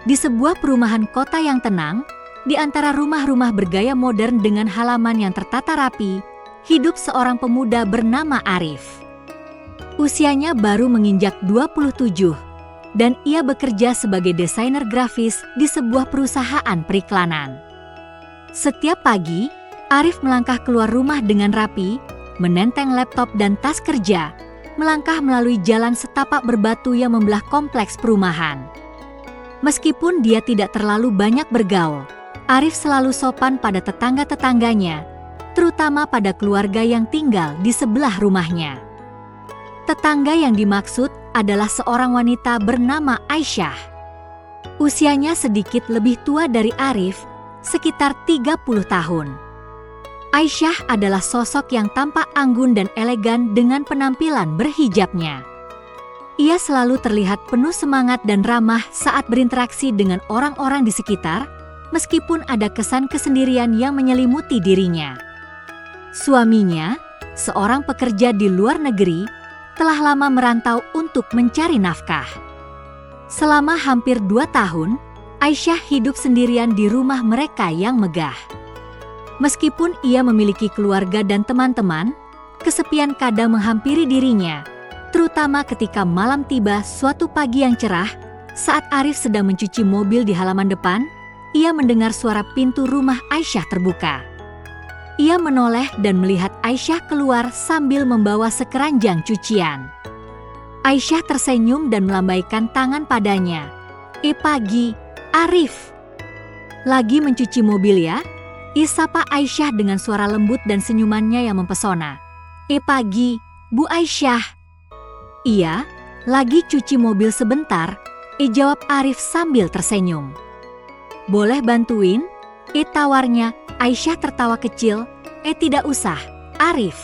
Di sebuah perumahan kota yang tenang, di antara rumah-rumah bergaya modern dengan halaman yang tertata rapi, hidup seorang pemuda bernama Arif. Usianya baru menginjak 27, dan ia bekerja sebagai desainer grafis di sebuah perusahaan periklanan. Setiap pagi, Arif melangkah keluar rumah dengan rapi, menenteng laptop dan tas kerja, melangkah melalui jalan setapak berbatu yang membelah kompleks perumahan. Meskipun dia tidak terlalu banyak bergaul, Arif selalu sopan pada tetangga-tetangganya, terutama pada keluarga yang tinggal di sebelah rumahnya. Tetangga yang dimaksud adalah seorang wanita bernama Aisyah. Usianya sedikit lebih tua dari Arif, sekitar 30 tahun. Aisyah adalah sosok yang tampak anggun dan elegan dengan penampilan berhijabnya. Ia selalu terlihat penuh semangat dan ramah saat berinteraksi dengan orang-orang di sekitar, meskipun ada kesan kesendirian yang menyelimuti dirinya. Suaminya, seorang pekerja di luar negeri, telah lama merantau untuk mencari nafkah. Selama hampir 2 tahun, Aisyah hidup sendirian di rumah mereka yang megah. Meskipun ia memiliki keluarga dan teman-teman, kesepian kadang menghampiri dirinya, terutama ketika malam tiba suatu pagi yang cerah, saat Arif sedang mencuci mobil di halaman depan, ia mendengar suara pintu rumah Aisyah terbuka. Ia menoleh dan melihat Aisyah keluar sambil membawa sekeranjang cucian. Aisyah tersenyum dan melambaikan tangan padanya. Pagi, Arif." "Lagi mencuci mobil ya?" Isapa Aisyah dengan suara lembut dan senyumannya yang mempesona. Pagi, Bu Aisyah." "Iya, lagi cuci mobil sebentar," jawab Arif sambil tersenyum. "Boleh bantuin?" tawarnya. Aisyah tertawa kecil. Tidak usah, Arif.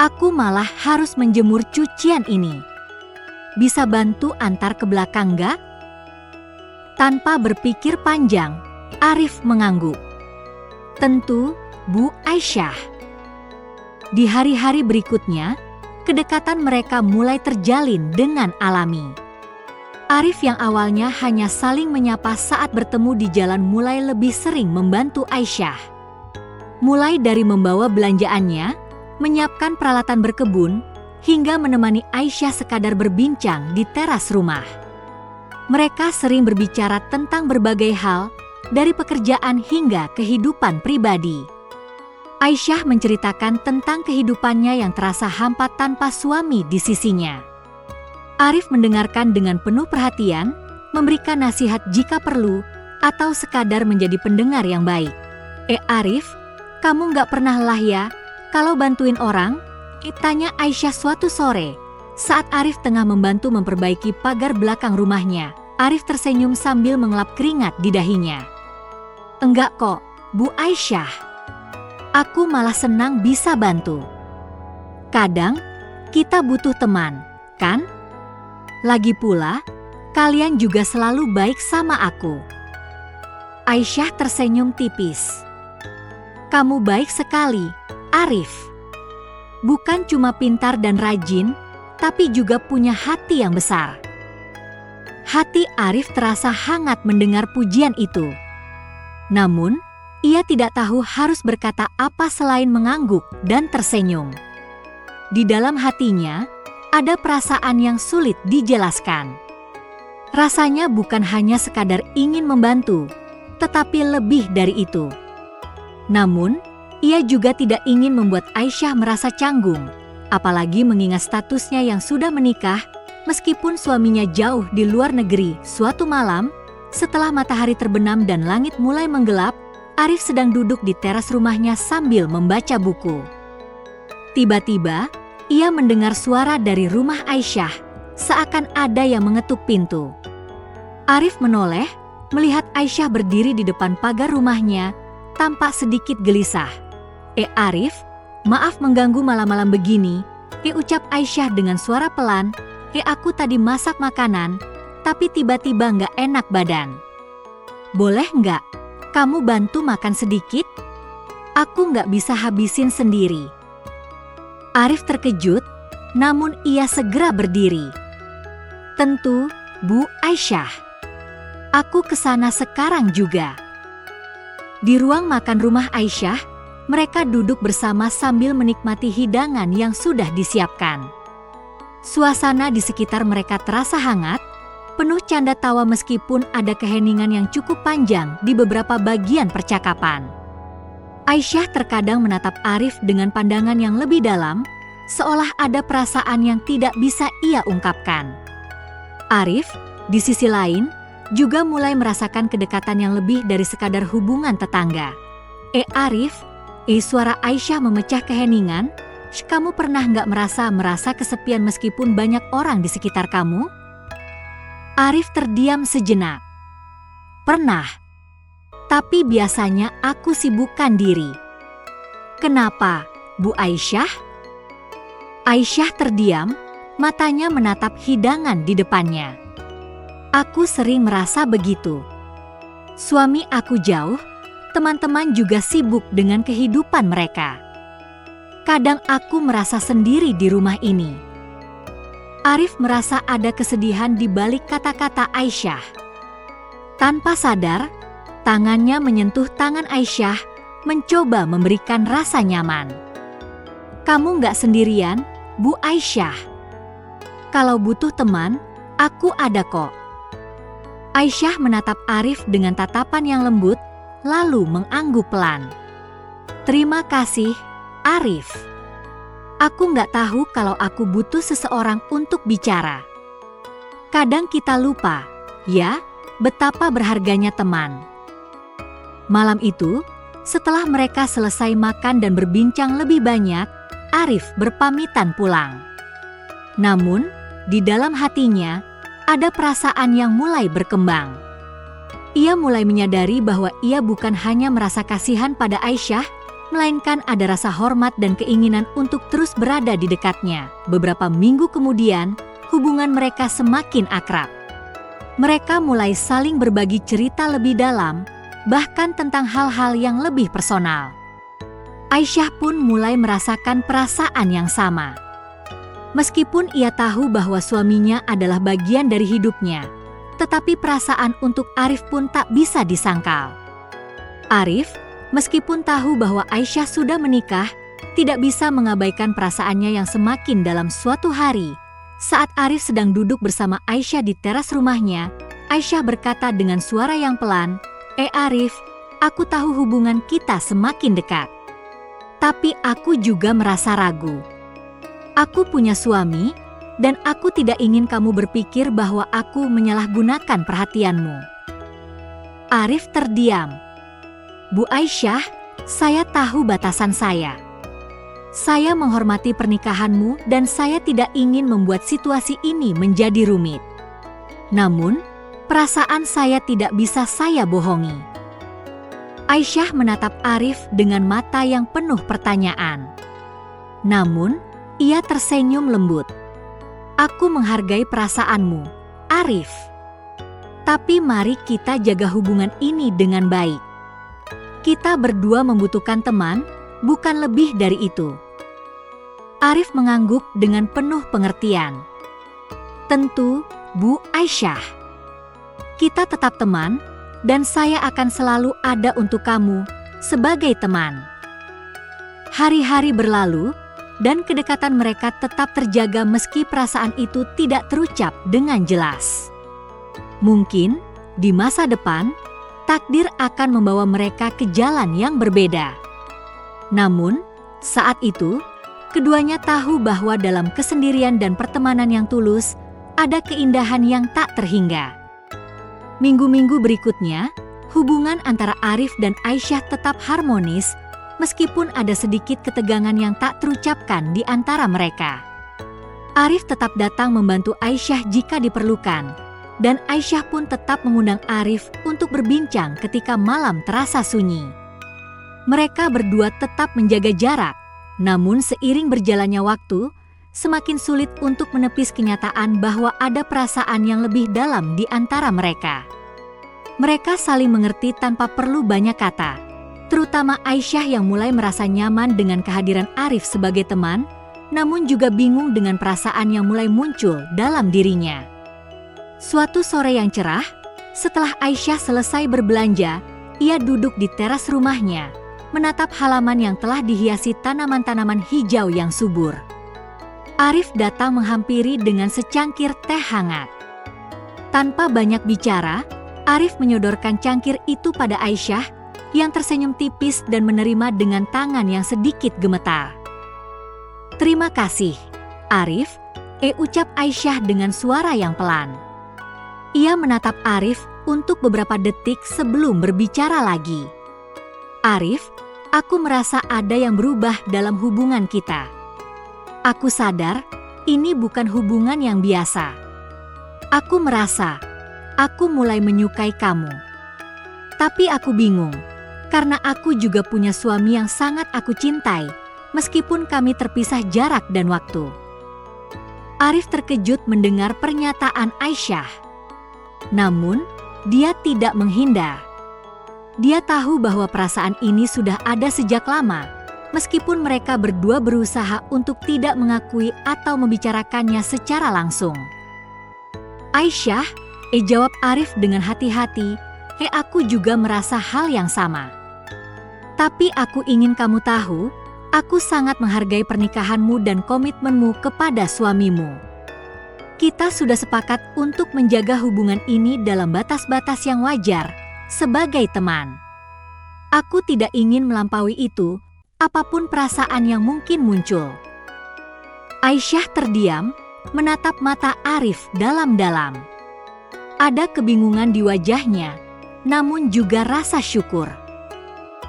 Aku malah harus menjemur cucian ini. Bisa bantu antar ke belakang nggak?" Tanpa berpikir panjang, Arif mengangguk. "Tentu, Bu Aisyah." Di hari-hari berikutnya, kedekatan mereka mulai terjalin dengan alami. Arif yang awalnya hanya saling menyapa saat bertemu di jalan mulai lebih sering membantu Aisyah. Mulai dari membawa belanjaannya, menyiapkan peralatan berkebun, hingga menemani Aisyah sekadar berbincang di teras rumah. Mereka sering berbicara tentang berbagai hal, dari pekerjaan hingga kehidupan pribadi. Aisyah menceritakan tentang kehidupannya yang terasa hampa tanpa suami di sisinya. Arif mendengarkan dengan penuh perhatian, memberikan nasihat jika perlu, atau sekadar menjadi pendengar yang baik. Arif, kamu nggak pernah lelah ya kalau bantuin orang?" tanya Aisyah suatu sore, saat Arif tengah membantu memperbaiki pagar belakang rumahnya. Arif tersenyum sambil mengelap keringat di dahinya. "Enggak kok, Bu Aisyah. Aku malah senang bisa bantu. Kadang, kita butuh teman, kan? Lagi pula, kalian juga selalu baik sama aku." Aisyah tersenyum tipis. "Kamu baik sekali, Arif. Bukan cuma pintar dan rajin, tapi juga punya hati yang besar." Hati Arif terasa hangat mendengar pujian itu. Namun, ia tidak tahu harus berkata apa selain mengangguk dan tersenyum. Di dalam hatinya, ada perasaan yang sulit dijelaskan. Rasanya bukan hanya sekadar ingin membantu, tetapi lebih dari itu. Namun, ia juga tidak ingin membuat Aisyah merasa canggung, apalagi mengingat statusnya yang sudah menikah, meskipun suaminya jauh di luar negeri. Suatu malam, setelah matahari terbenam dan langit mulai menggelap, Arif sedang duduk di teras rumahnya sambil membaca buku. Tiba-tiba, ia mendengar suara dari rumah Aisyah, seakan ada yang mengetuk pintu. Arif menoleh, melihat Aisyah berdiri di depan pagar rumahnya, tampak sedikit gelisah. Arif, maaf mengganggu malam-malam begini, ucap Aisyah dengan suara pelan. Aku tadi masak makanan, tapi tiba-tiba nggak enak badan. Boleh nggak kamu bantu makan sedikit? Aku nggak bisa habisin sendiri. Arif terkejut, namun ia segera berdiri. Tentu, Bu Aisyah. Aku kesana sekarang juga." Di ruang makan rumah Aisyah, mereka duduk bersama sambil menikmati hidangan yang sudah disiapkan. Suasana di sekitar mereka terasa hangat, penuh canda tawa meskipun ada keheningan yang cukup panjang di beberapa bagian percakapan. Aisyah terkadang menatap Arif dengan pandangan yang lebih dalam, seolah ada perasaan yang tidak bisa ia ungkapkan. Arif, di sisi lain, juga mulai merasakan kedekatan yang lebih dari sekadar hubungan tetangga. Arif, suara Aisyah memecah keheningan. "Kamu pernah nggak merasa kesepian meskipun banyak orang di sekitar kamu?" Arif terdiam sejenak. "Pernah. Tapi biasanya aku sibukkan diri." "Kenapa, Bu Aisyah?" Aisyah terdiam, matanya menatap hidangan di depannya. "Aku sering merasa begitu. Suami aku jauh, teman-teman juga sibuk dengan kehidupan mereka. Kadang aku merasa sendiri di rumah ini." Arif merasa ada kesedihan di balik kata-kata Aisyah. Tanpa sadar, tangannya menyentuh tangan Aisyah, mencoba memberikan rasa nyaman. "Kamu nggak sendirian, Bu Aisyah. Kalau butuh teman, aku ada kok." Aisyah menatap Arif dengan tatapan yang lembut, lalu mengangguk pelan. "Terima kasih, Arif. Aku nggak tahu kalau aku butuh seseorang untuk bicara. Kadang kita lupa, ya, betapa berharganya teman." Malam itu, setelah mereka selesai makan dan berbincang lebih banyak, Arif berpamitan pulang. Namun, di dalam hatinya, ada perasaan yang mulai berkembang. Ia mulai menyadari bahwa ia bukan hanya merasa kasihan pada Aisyah, melainkan ada rasa hormat dan keinginan untuk terus berada di dekatnya. Beberapa minggu kemudian, hubungan mereka semakin akrab. Mereka mulai saling berbagi cerita lebih dalam, bahkan tentang hal-hal yang lebih personal. Aisyah pun mulai merasakan perasaan yang sama. Meskipun ia tahu bahwa suaminya adalah bagian dari hidupnya, tetapi perasaan untuk Arif pun tak bisa disangkal. Arif, meskipun tahu bahwa Aisyah sudah menikah, tidak bisa mengabaikan perasaannya yang semakin dalam. Suatu hari, saat Arif sedang duduk bersama Aisyah di teras rumahnya, Aisyah berkata dengan suara yang pelan, "Arif, aku tahu hubungan kita semakin dekat. Tapi aku juga merasa ragu. Aku punya suami, dan aku tidak ingin kamu berpikir bahwa aku menyalahgunakan perhatianmu." Arif terdiam. "Bu Aisyah, saya tahu batasan saya. Saya menghormati pernikahanmu dan saya tidak ingin membuat situasi ini menjadi rumit. Namun, perasaan saya tidak bisa saya bohongi." Aisyah menatap Arif dengan mata yang penuh pertanyaan. Namun, ia tersenyum lembut. "Aku menghargai perasaanmu, Arif. Tapi mari kita jaga hubungan ini dengan baik. Kita berdua membutuhkan teman, bukan lebih dari itu." Arif mengangguk dengan penuh pengertian. "Tentu, Bu Aisyah. Kita tetap teman, dan saya akan selalu ada untuk kamu sebagai teman." Hari-hari berlalu, dan kedekatan mereka tetap terjaga meski perasaan itu tidak terucap dengan jelas. Mungkin, di masa depan, takdir akan membawa mereka ke jalan yang berbeda. Namun, saat itu, keduanya tahu bahwa dalam kesendirian dan pertemanan yang tulus, ada keindahan yang tak terhingga. Minggu-minggu berikutnya, hubungan antara Arif dan Aisyah tetap harmonis, meskipun ada sedikit ketegangan yang tak terucapkan di antara mereka. Arif tetap datang membantu Aisyah jika diperlukan, dan Aisyah pun tetap mengundang Arif untuk berbincang ketika malam terasa sunyi. Mereka berdua tetap menjaga jarak, namun seiring berjalannya waktu, semakin sulit untuk menepis kenyataan bahwa ada perasaan yang lebih dalam di antara mereka. Mereka saling mengerti tanpa perlu banyak kata, terutama Aisyah yang mulai merasa nyaman dengan kehadiran Arif sebagai teman, namun juga bingung dengan perasaan yang mulai muncul dalam dirinya. Suatu sore yang cerah, Setelah Aisyah selesai berbelanja, ia duduk di teras rumahnya, menatap halaman yang telah dihiasi tanaman-tanaman hijau yang subur. Arif datang menghampiri dengan secangkir teh hangat. Tanpa banyak bicara, Arif menyodorkan cangkir itu pada Aisyah yang tersenyum tipis dan menerima dengan tangan yang sedikit gemetar. "Terima kasih, Arif," ucap Aisyah dengan suara yang pelan. Ia menatap Arif untuk beberapa detik sebelum berbicara lagi. "Arif, aku merasa ada yang berubah dalam hubungan kita. Aku sadar ini bukan hubungan yang biasa. Aku merasa aku mulai menyukai kamu. Tapi aku bingung, karena aku juga punya suami yang sangat aku cintai, meskipun kami terpisah jarak dan waktu." Arif terkejut mendengar pernyataan Aisyah. Namun, dia tidak menghindar. Dia tahu bahwa perasaan ini sudah ada sejak lama, meskipun mereka berdua berusaha untuk tidak mengakui atau membicarakannya secara langsung. "Aisyah," jawab Arif dengan hati-hati, "aku juga merasa hal yang sama. Tapi aku ingin kamu tahu, aku sangat menghargai pernikahanmu dan komitmenmu kepada suamimu. Kita sudah sepakat untuk menjaga hubungan ini dalam batas-batas yang wajar, sebagai teman. Aku tidak ingin melampaui itu, apapun perasaan yang mungkin muncul." Aisyah terdiam, menatap mata Arif dalam-dalam. Ada kebingungan di wajahnya, namun juga rasa syukur.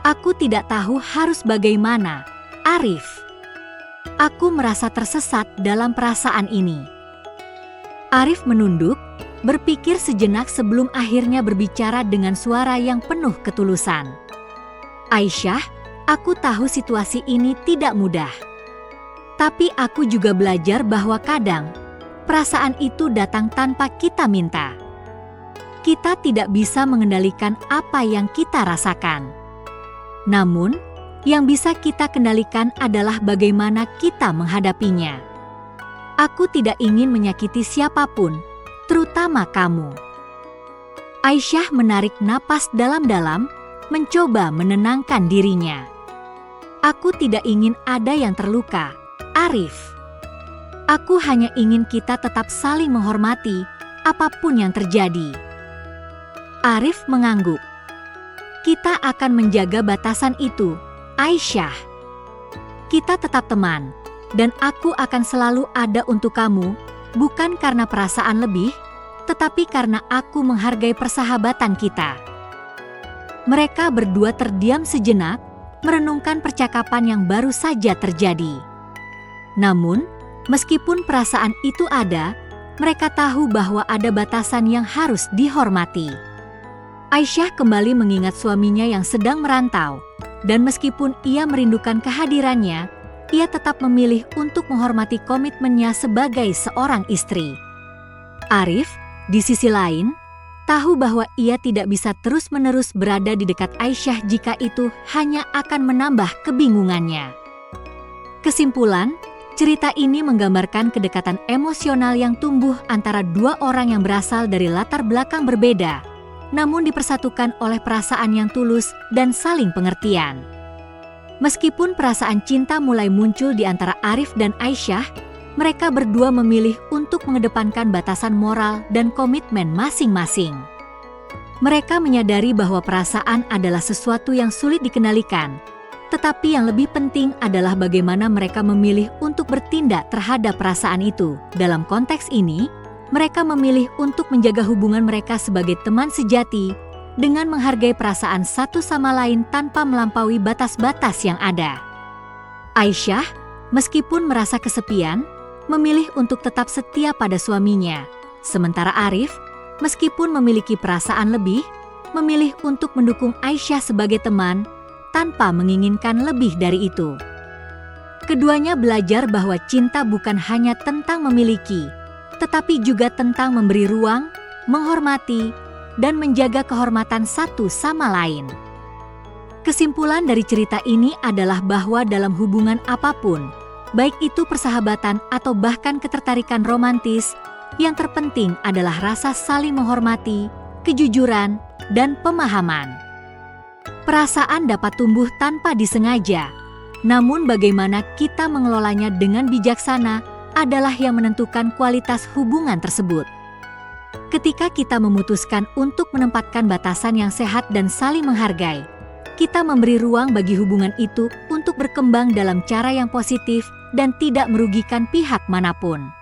"Aku tidak tahu harus bagaimana, Arif. Aku merasa tersesat dalam perasaan ini." Arif menunduk, berpikir sejenak sebelum akhirnya berbicara dengan suara yang penuh ketulusan. "Aisyah, aku tahu situasi ini tidak mudah. Tapi aku juga belajar bahwa kadang perasaan itu datang tanpa kita minta. Kita tidak bisa mengendalikan apa yang kita rasakan. Namun, yang bisa kita kendalikan adalah bagaimana kita menghadapinya. Aku tidak ingin menyakiti siapapun, terutama kamu." Aisyah menarik napas dalam-dalam, mencoba menenangkan dirinya. "Aku tidak ingin ada yang terluka, Arif. Aku hanya ingin kita tetap saling menghormati, apapun yang terjadi." Arif mengangguk. "Kita akan menjaga batasan itu, Aisyah. Kita tetap teman. Dan aku akan selalu ada untuk kamu, bukan karena perasaan lebih, tetapi karena aku menghargai persahabatan kita." Mereka berdua terdiam sejenak, merenungkan percakapan yang baru saja terjadi. Namun, meskipun perasaan itu ada, mereka tahu bahwa ada batasan yang harus dihormati. Aisyah kembali mengingat suaminya yang sedang merantau, dan meskipun ia merindukan kehadirannya, ia tetap memilih untuk menghormati komitmennya sebagai seorang istri. Arif, di sisi lain, tahu bahwa ia tidak bisa terus-menerus berada di dekat Aisyah jika itu hanya akan menambah kebingungannya. Kesimpulan, cerita ini menggambarkan kedekatan emosional yang tumbuh antara dua orang yang berasal dari latar belakang berbeda, namun dipersatukan oleh perasaan yang tulus dan saling pengertian. Meskipun perasaan cinta mulai muncul di antara Arif dan Aisyah, mereka berdua memilih untuk mengedepankan batasan moral dan komitmen masing-masing. Mereka menyadari bahwa perasaan adalah sesuatu yang sulit dikendalikan, tetapi yang lebih penting adalah bagaimana mereka memilih untuk bertindak terhadap perasaan itu. Dalam konteks ini, mereka memilih untuk menjaga hubungan mereka sebagai teman sejati, dengan menghargai perasaan satu sama lain tanpa melampaui batas-batas yang ada. Aisyah, meskipun merasa kesepian, memilih untuk tetap setia pada suaminya. Sementara Arif, meskipun memiliki perasaan lebih, memilih untuk mendukung Aisyah sebagai teman, tanpa menginginkan lebih dari itu. Keduanya belajar bahwa cinta bukan hanya tentang memiliki, tetapi juga tentang memberi ruang, menghormati, dan menjaga kehormatan satu sama lain. Kesimpulan dari cerita ini adalah bahwa dalam hubungan apapun, baik itu persahabatan atau bahkan ketertarikan romantis, yang terpenting adalah rasa saling menghormati, kejujuran, dan pemahaman. Perasaan dapat tumbuh tanpa disengaja, namun bagaimana kita mengelolanya dengan bijaksana adalah yang menentukan kualitas hubungan tersebut. Ketika kita memutuskan untuk menempatkan batasan yang sehat dan saling menghargai, kita memberi ruang bagi hubungan itu untuk berkembang dalam cara yang positif dan tidak merugikan pihak manapun.